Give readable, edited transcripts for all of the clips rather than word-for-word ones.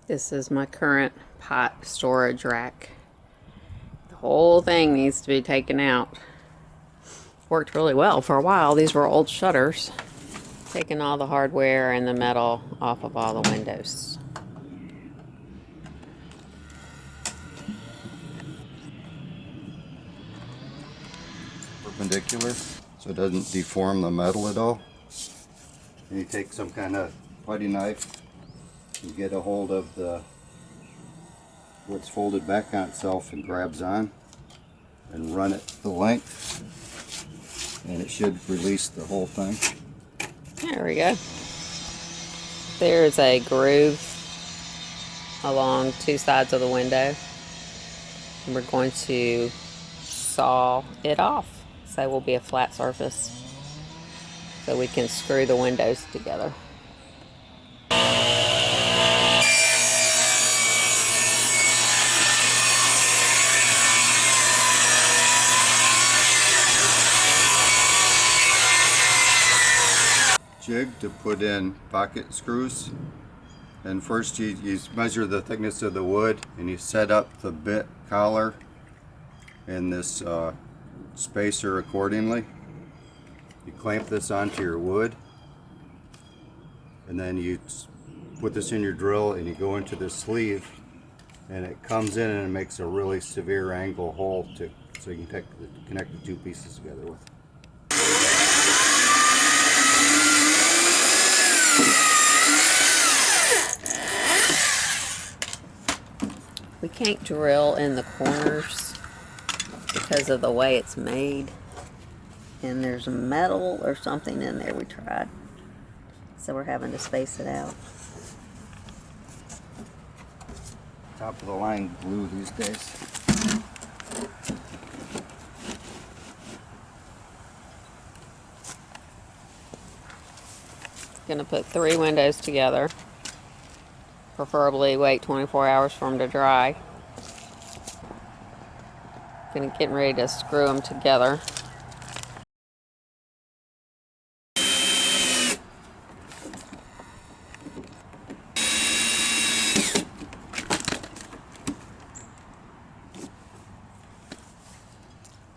This is my current pot storage rack. The whole thing needs to be taken out. Worked really well for a while. These were old shutters. Taking all the hardware and the metal off of all the windows. Perpendicular so it doesn't deform the metal at all. And you take some kind of putty knife and get a hold of what's folded back on itself and grabs on and run it the length, and it should release the whole thing. There we go. There's a groove along two sides of the window. And we're going to saw it off so it will be a flat surface so we can screw the windows together. Jig to put in pocket screws, and first you measure the thickness of the wood and you set up the bit collar and this spacer accordingly. You clamp this onto your wood, and then you put this in your drill and you go into the sleeve, and it comes in and it makes a really severe angle hole so you can connect the two pieces together with. We can't drill in the corners because of the way it's made. And there's metal or something in there we tried. So we're having to space it out. Top of the line glue these days. Gonna put 3 windows together. Preferably wait 24 hours for them to dry. Getting ready to screw them together.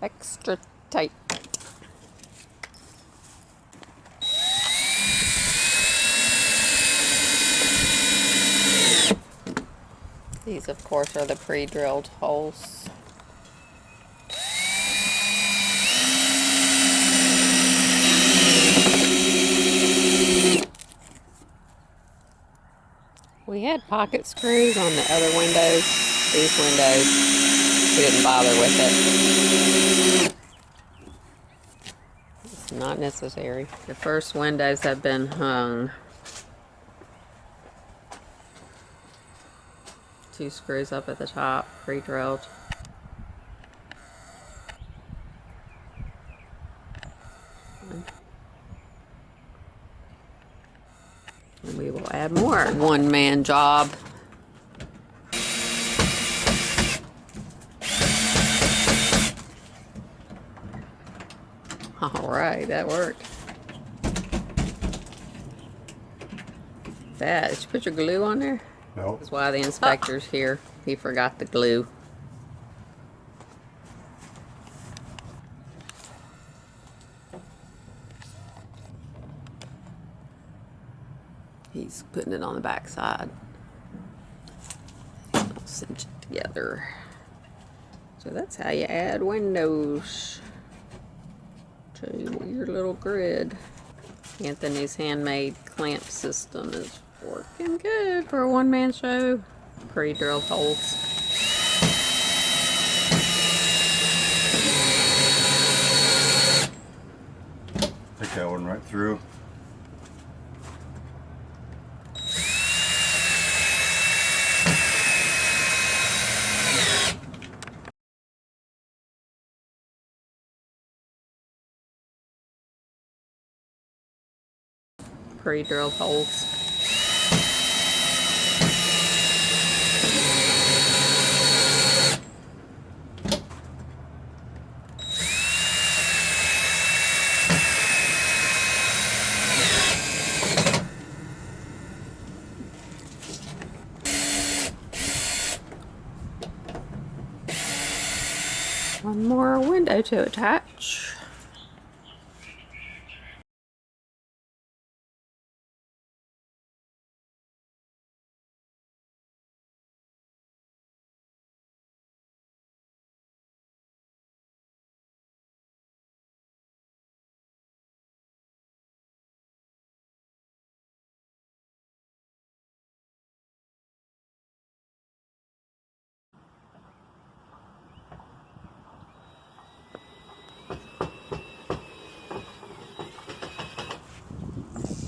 Extra tight. These, of course, are the pre-drilled holes. We had pocket screws on the other windows. These windows, we didn't bother with it. It's not necessary. The first windows have been hung. 2 screws up at the top, pre-drilled. And we will add more. One-man job. All right, that worked. Did you put your glue on there? No. That's why the inspector's here. He forgot the glue. He's putting it on the back side. I'll cinch it together. So that's how you add windows to your little grid. Anthony's handmade clamp system is working good for a one-man show. Pre-drilled holes. Take that one right through. Pre-drilled holes. One more window to attach.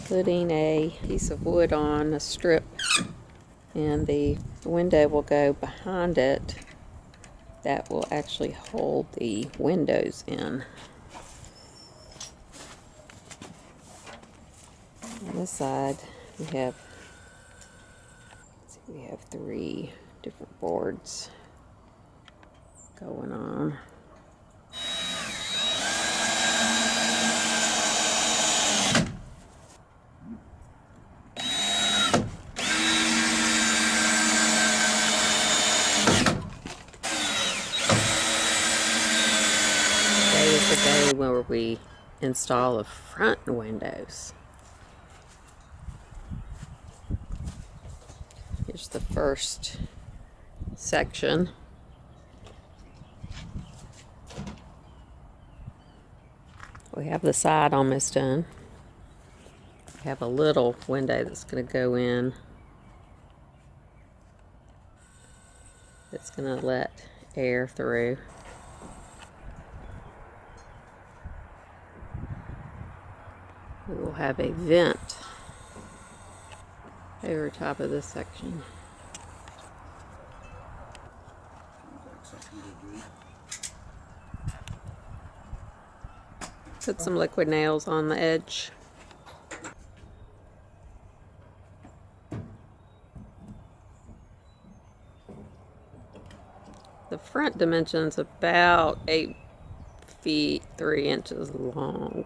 Putting a piece of wood on a strip, and the window will go behind it. That will actually hold the windows in. On this side, we have 3 different boards going on. Today is the day where we install the front windows. Here's the first section. We have the side almost done. We have a little window that's going to go in. It's going to let air through. We will have a vent over top of this section. Put some liquid nails on the edge. The front dimension's about 8 feet 3 inches long.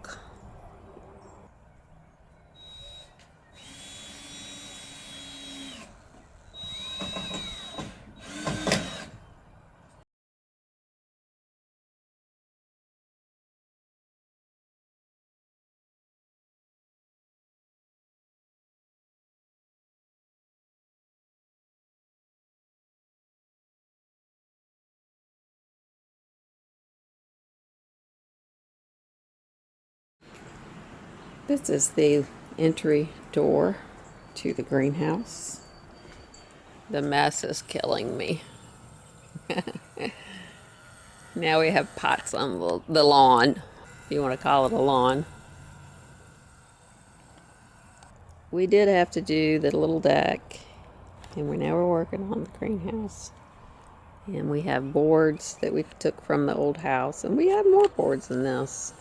This is the entry door to the greenhouse. The mess is killing me. Now we have pots on the lawn, if you want to call it a lawn. We did have to do the little deck, and we're working on the greenhouse. And we have boards that we took from the old house, and we have more boards than this.